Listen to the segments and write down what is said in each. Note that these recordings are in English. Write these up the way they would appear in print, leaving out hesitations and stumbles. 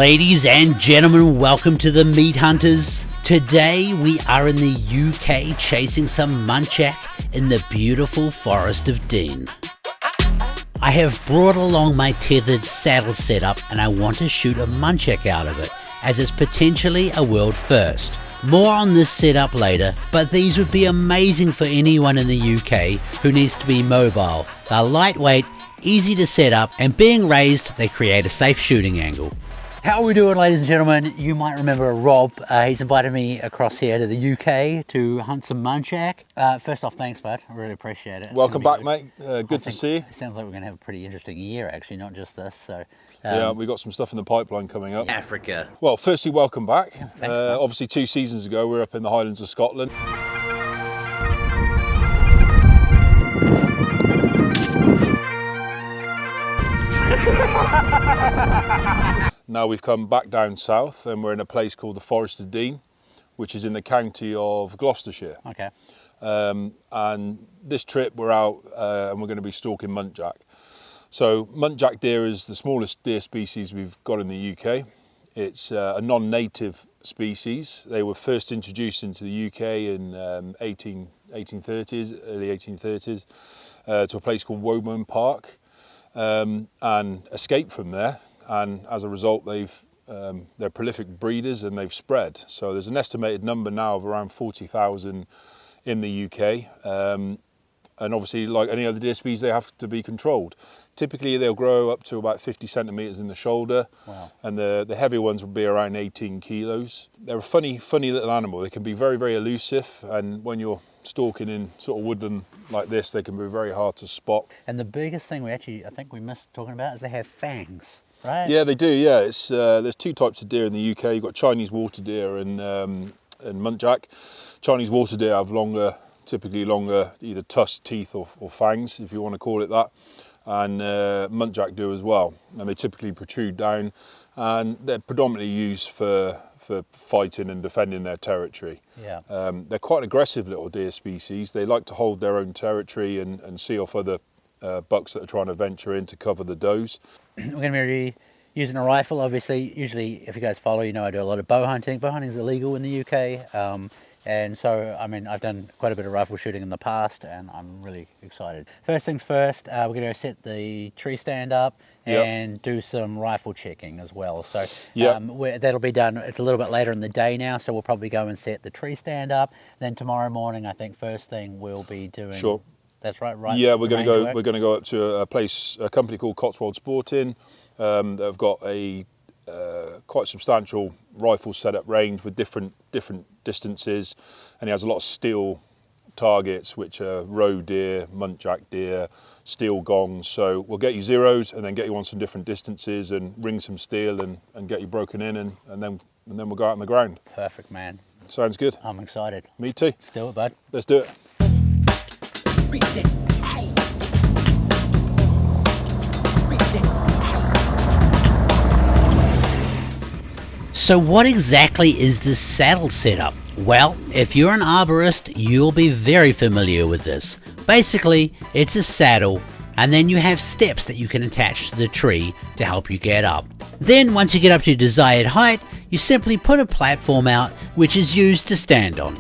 Ladies and gentlemen, welcome to the Meat Hunters. Today we are in the UK chasing some muntjac in the beautiful Forest of Dean. I have brought along my tethered saddle setup and I want to shoot a muntjac out of it, as it's potentially a world first. More on this setup later, but these would be amazing for anyone in the UK who needs to be mobile. They're lightweight, easy to set up, and being raised, they create a safe shooting angle. How are we doing, ladies and gentlemen? You might remember Rob. He's invited me across here to the UK to hunt some muntjac. First off, thanks, bud. I really appreciate it. Welcome back, mate. Good to see you. It sounds like we're going to have a pretty interesting year, actually, not just this. So, yeah, we've got some stuff in the pipeline coming up. Africa. Well, firstly, welcome back. Yeah, thanks, obviously, 2 seasons ago, we were up in the Highlands of Scotland. Now we've come back down south and we're in a place called the Forest of Dean, which is in the county of Gloucestershire. Okay. And this trip we're out and we're going to be stalking muntjac. So muntjac deer is the smallest deer species we've got in the UK. It's a non-native species. They were first introduced into the UK in 1830s, early 1830s, to a place called Woburn Park, and escaped from there. And as a result, they're prolific breeders and they've spread. So there's an estimated number now of around 40,000 in the UK. And obviously, like any other deer species, they have to be controlled. Typically, they'll grow up to about 50 centimetres in the shoulder. Wow. And the heavy ones will be around 18 kilos. They're a funny little animal. They can be very, very elusive. And when you're stalking in sort of woodland like this, they can be very hard to spot. And the biggest thing I think we missed talking about is they have fangs. Right. Yeah, they do. Yeah, it's there's 2 types of deer in the UK. You've got Chinese water deer and muntjac. Chinese water deer have typically longer either tusks, teeth, or fangs, if you want to call it that. And muntjac do as well. And they typically protrude down, and they're predominantly used for fighting and defending their territory. Yeah. They're quite an aggressive little deer species. They like to hold their own territory and see off other bucks that are trying to venture in to cover the does. We're going to be using a rifle, obviously. Usually, if you guys follow, you know I do a lot of bow hunting. Bow hunting is illegal in the UK. And so, I mean, I've done quite a bit of rifle shooting in the past, and I'm really excited. First things first, we're going to set the tree stand up and do some rifle checking as well. So that'll be done. It's a little bit later in the day now, so we'll probably go and set the tree stand up. Then tomorrow morning, I think first thing we'll be doing. Sure. That's right. Yeah, we're going to go up to a company called Cotswold Sporting. They've got a quite substantial rifle setup range with different distances, and he has a lot of steel targets, which are roe deer, muntjac deer, steel gongs. So we'll get you zeros and then get you on some different distances and ring some steel and get you broken in, and then we'll go out on the ground. Perfect, man. Sounds good. I'm excited. Me too. Let's do it, bud. Let's do it. So what exactly is this saddle setup? Well, if you're an arborist, you'll be very familiar with this. Basically, it's a saddle, and then you have steps that you can attach to the tree to help you get up. Then once you get up to your desired height, you simply put a platform out, which is used to stand on.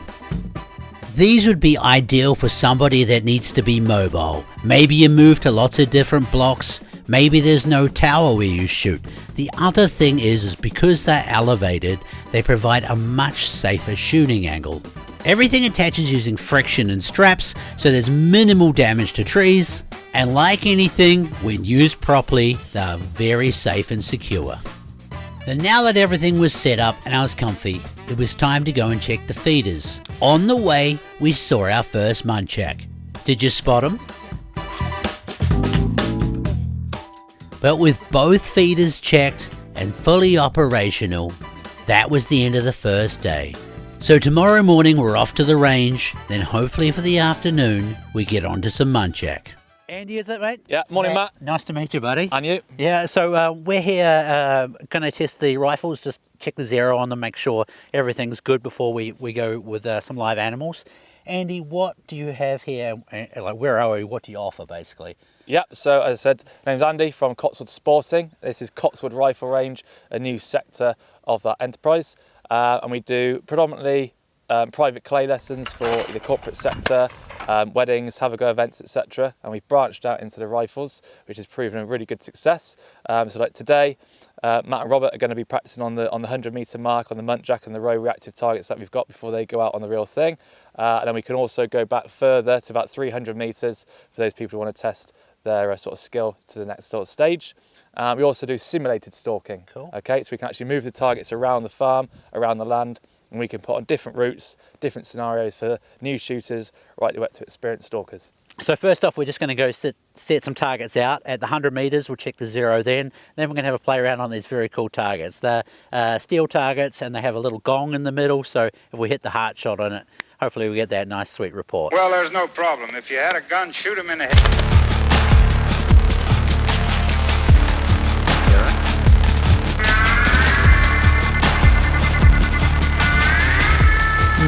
These would be ideal for somebody that needs to be mobile. Maybe you move to lots of different blocks. Maybe there's no tower where you shoot. The other thing is because they're elevated, they provide a much safer shooting angle. Everything attaches using friction and straps, so there's minimal damage to trees. And like anything, when used properly, they're very safe and secure. And now that everything was set up and I was comfy, it was time to go and check the feeders. On the way, we saw our first muntjac. Did you spot him? But with both feeders checked and fully operational, that was the end of the first day. So tomorrow morning we're off to the range, then hopefully for the afternoon we get onto some muntjac. Andy, is that right? Yeah, morning, Matt. Nice to meet you, buddy. And you? Yeah, so we're here going to test the rifles, just check the zero on them, make sure everything's good before we go with some live animals. Andy, what do you have here? Like, where are we? What do you offer, basically? Yep, so as I said, my name's Andy from Cotswold Sporting. This is Cotswold Rifle Range, a new sector of that enterprise. And we do predominantly private clay lessons for the corporate sector, weddings, have-a-go events, etc. And we've branched out into the rifles, which has proven a really good success. So like today, Matt and Robert are going to be practicing on the 100-metre mark on the Muntjac and the row reactive targets that we've got before they go out on the real thing. And then we can also go back further to about 300 metres for those people who want to test their sort of skill to the next sort of stage. We also do simulated stalking. Cool. Okay, so we can actually move the targets around the farm, around the land, and we can put on different routes, different scenarios for new shooters, right the way up to experienced stalkers. So first off, we're just going to go set some targets out at the 100 metres. We'll check the zero then we're going to have a play around on these very cool targets. They're steel targets and they have a little gong in the middle, so if we hit the heart shot on it, hopefully we get that nice sweet report. Well, there's no problem. If you had a gun, shoot him in the head.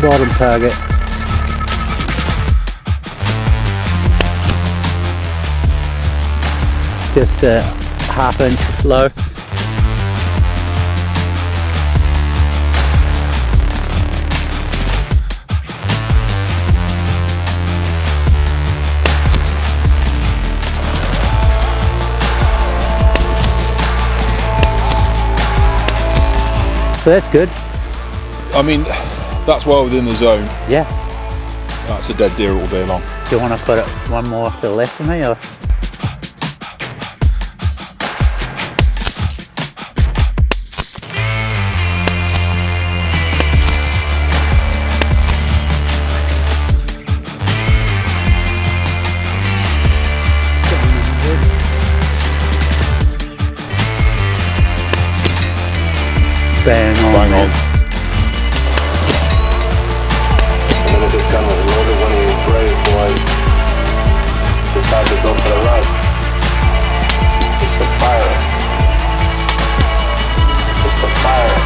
Bottom target. Just a half-inch low. So that's good. I mean, that's well within the zone. Yeah. That's a dead deer all day long. Do you want to put it one more to the left of me, or? Bang on. Bang on. The minute this gun was loaded, when he was ready, boys, decided to go for the right. Just to fire it. Just to fire it.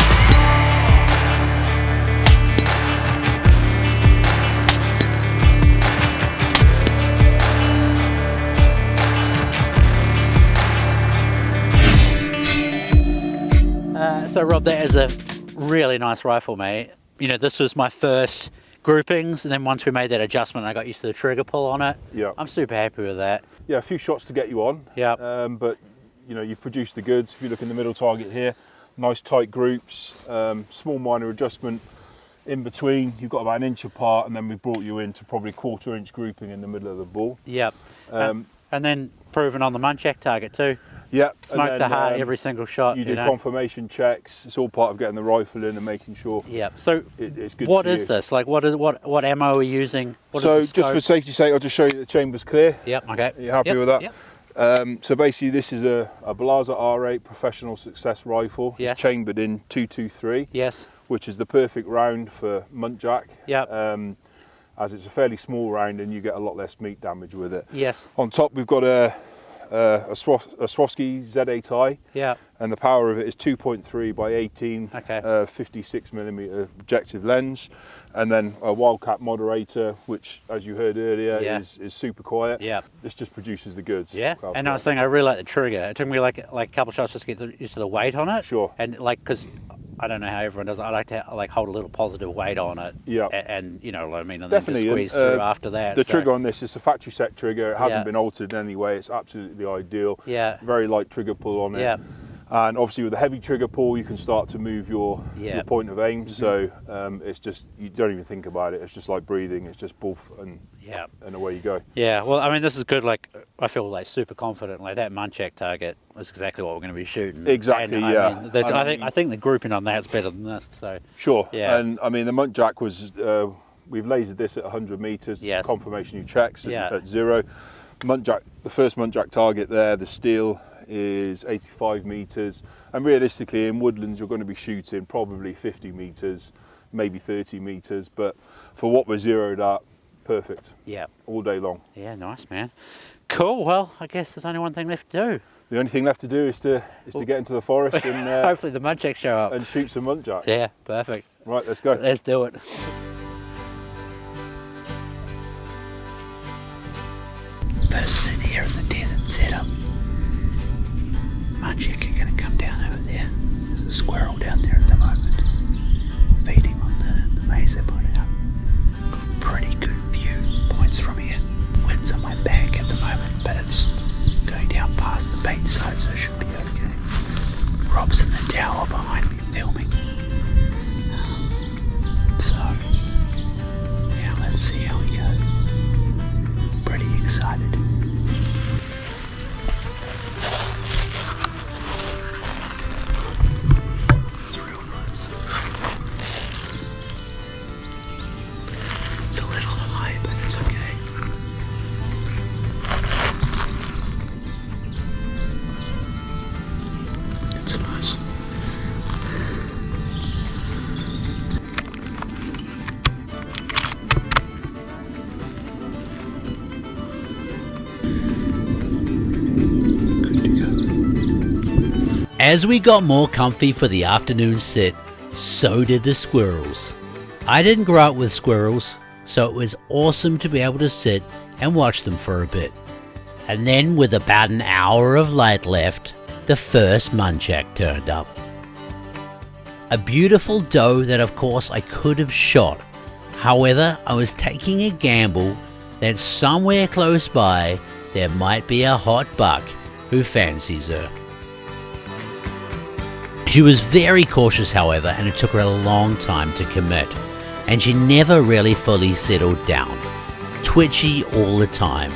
So Rob, that is a really nice rifle, mate. You know, this was my first groupings, and then once we made that adjustment, I got used to the trigger pull on it. Yeah. I'm super happy with that. Yeah, a few shots to get you on. Yeah. But you know, you've produced the goods. If you look in the middle target here, nice tight groups, small minor adjustment in between. You've got about an inch apart, and then we brought you into probably 1/4 inch grouping in the middle of the ball. Yep. And then proven on the Muntjac target too. Yeah. Smoke the heart every single shot. You do confirmation checks. It's all part of getting the rifle in and making sure. Yeah. So it's good. What is this? Like, what ammo are we using? What So is the just for scope? safety's sake, I'll just show you the chamber's clear. Yep. Okay. Are you happy Yep, with that? Yep. So basically, this is a Blaser R8 professional success rifle. Yes. It's chambered in 223. Yes. Which is the perfect round for Muntjac. Yep. As it's a fairly small round and you get a lot less meat damage with it. Yes. On top we've got a Swarovski Z8i. Yeah. And the power of it is 2.3 by 18, Okay. 56mm objective lens, and then a Wildcat moderator, which, as you heard earlier, Yeah. is super quiet. Yeah. This just produces the goods. Yeah. And I was saying I really like the trigger. It took me like a couple of shots just to get used to the weight on it. Sure. And like, because I don't know how everyone does it. I like to hold a little positive weight on it. Yeah. And you know what I mean, and Definitely. then just squeeze through after that. The so. trigger on this is a factory set trigger. It hasn't Yeah. been altered in any way. It's absolutely ideal. Yeah. Very light trigger pull on it. Yeah. And obviously with a heavy trigger pull, you can start to move your point of aim. So it's just, you don't even think about it. It's just like breathing. It's just boof and away you go. Yeah, well, I mean, this is good. Like, I feel like super confident. Like that Muntjac target is exactly what we're going to be shooting. Exactly, and, yeah. I think the grouping on that's better than this. So sure. Yeah. And I mean, the Muntjac was we've lasered this at 100 meters. Yes. Confirmation checks Yeah. at zero. Muntjac, the first Muntjac target there, the steel is 85 meters, and realistically in woodlands you're going to be shooting probably 50 meters, maybe 30 meters, but for what we're zeroed at, perfect. Yeah. All day long. Yeah, nice, man. Cool. Well, I guess there's only one thing left to do. The only thing left to do is to get into the forest and Hopefully the Muntjac show up. and shoot some Muntjac. Yeah, perfect. Right, let's go. Let's do it. first sit here in the desert setup. Muntjac are going to come down over there. There's a squirrel down there at the moment, feeding on the maize I put out. Pretty good view points from here. Wind's on my back at the moment, but it's going down past the bait side, so it should be okay. Rob's in the tower behind me filming. So, yeah, let's see how we go. Pretty excited. It's real close. It's a little high, but it's okay. It's nice. As we got more comfy for the afternoon sit, so did the squirrels. I didn't grow up with squirrels, so it was awesome to be able to sit and watch them for a bit. And then with about an hour of light left, the first muntjac turned up. A beautiful doe that of course I could have shot. However, I was taking a gamble that somewhere close by there might be a hot buck who fancies her. She was very cautious, however, and it took her a long time to commit, and she never really fully settled down, twitchy all the time,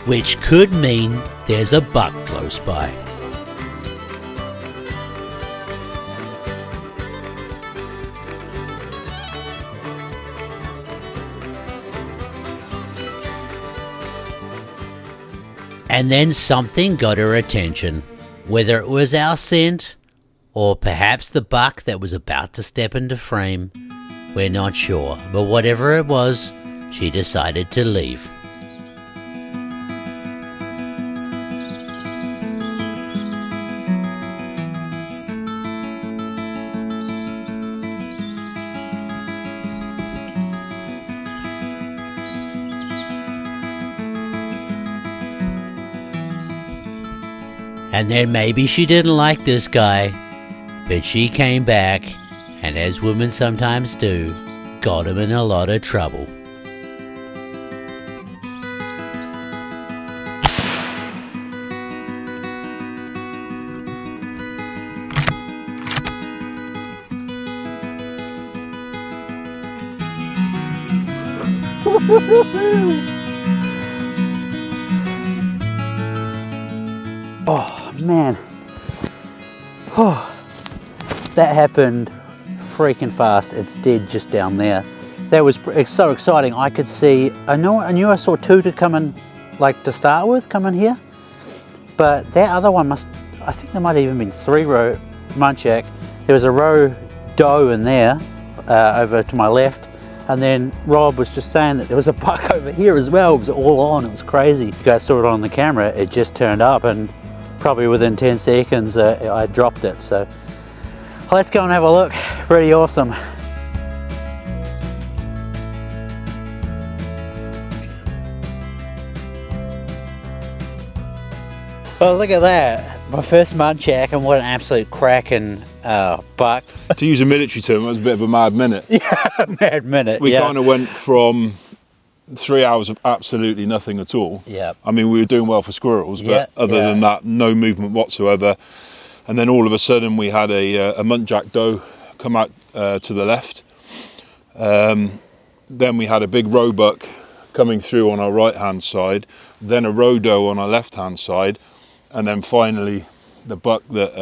which could mean there's a buck close by. And then something got her attention, whether it was our scent, or perhaps the buck that was about to step into frame. We're not sure, but whatever it was, she decided to leave. And then maybe she didn't like this guy, but she came back, and as women sometimes do, got him in a lot of trouble. Oh man, that happened freaking fast. It's dead just down there. That was so exciting. I could see, I knew I saw two to come in, like to start with, come in here, but that other one I think there might have even been 3 row muntjac. There was a row doe in there, over to my left, and then Rob was just saying that there was a buck over here as well. It was all on, it was crazy. You guys saw it on the camera, it just turned up, and probably within 10 seconds I dropped it. So let's go and have a look. Pretty awesome. Well, look at that. My first muntjac, and what an absolute cracking buck. To use a military term, it was a bit of a mad minute. Yeah, mad minute. We kind of went from 3 hours of absolutely nothing at all. Yeah. I mean, we were doing well for squirrels, but Yeah, other than that, no movement whatsoever. And then all of a sudden we had a muntjac doe come out to the left. Then we had a big roebuck coming through on our right hand side, then a roe doe on our left hand side, and then finally the buck that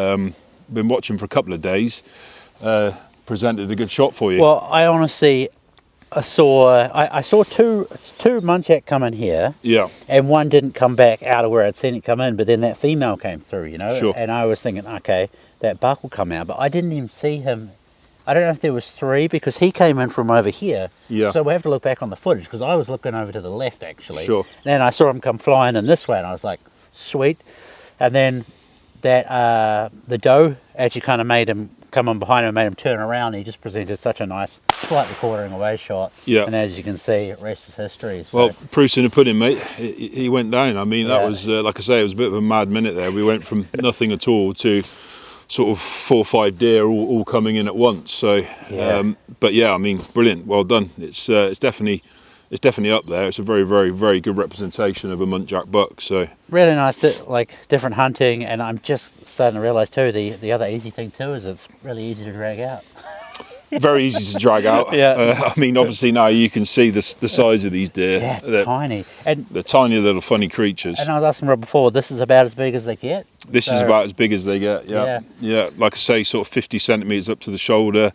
been watching for a couple of days presented a good shot for you. Well, I honestly I saw two muntjac come in here, Yeah. and one didn't come back out of where I'd seen it come in, but then that female came through, you know. Sure. And I was thinking, okay, that buck will come out, but I didn't even see him. I don't know if there was 3, because he came in from over here. Yeah. So we have to look back on the footage, because I was looking over to the left actually. Sure. Then I saw him come flying in this way, and I was like, sweet. And then that the doe actually kind of made him come in behind him and made him turn around. He just presented such a nice slightly quartering away shot. Yeah. And as you can see, rest is history. So. Well, proof's in the pudding, mate. He went down. I mean, that Yeah. was, like I say, it was a bit of a mad minute there. We went from nothing at all to sort of 4 or 5 deer all coming in at once. So, Yeah. but yeah, I mean, brilliant. Well done. It's definitely up there. It's a very, very, very good representation of a Muntjac buck. So really nice, different hunting, and I'm just starting to realise too, the other easy thing too is it's really easy to drag out. very easy to drag out. Yeah. I mean, obviously now you can see the size of these deer. Yeah, it's tiny. And They're tiny little funny creatures. I was asking Rob before, this is about as big as they get? This is about as big as they get. Yeah. Yeah. Like I say, sort of 50 centimetres up to the shoulder.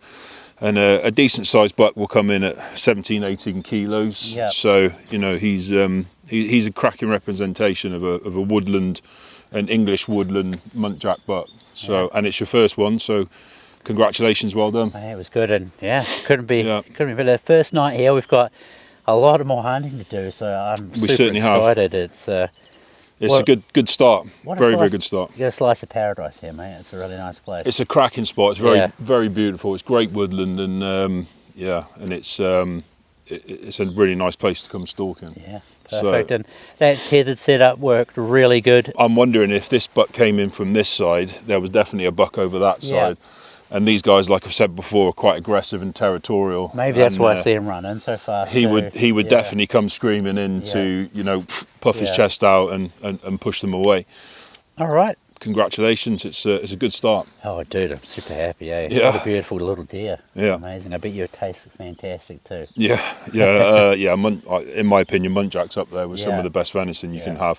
And a decent sized buck will come in at 17, 18 kilos. Yep. So, you know, he's a cracking representation of a woodland, an English woodland Muntjac buck. So, and it's your first one, so congratulations, well done. Yeah, it was good, and couldn't be better. First night here, we've got a lot more hunting to do, so I'm super excited. It's a good start. Very good start. You get a slice of paradise here, mate. It's a really nice place. It's a cracking spot. It's very beautiful. It's great woodland, and and it's a really nice place to come stalking. Yeah, perfect. And that tethered setup worked really good. I'm wondering if this buck came in from this side, there was definitely a buck over that side. And these guys, like I've said before, are quite aggressive and territorial. Maybe that's why I see him running so fast. He would definitely come screaming in to, you know, puff his chest out and push them away. All right. Congratulations, it's a good start. Oh, dude, I'm super happy. Yeah. What a beautiful little deer. Yeah. Amazing. I bet you it tastes fantastic too. Yeah. In my opinion, Muntjac's up there with some of the best venison you can have.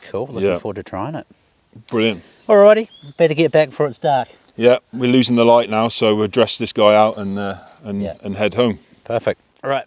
Cool. Looking forward to trying it. Brilliant. Alrighty. Better get back before it's dark. Yeah, we're losing the light now, so we'll dress this guy out and head home. Perfect. All right.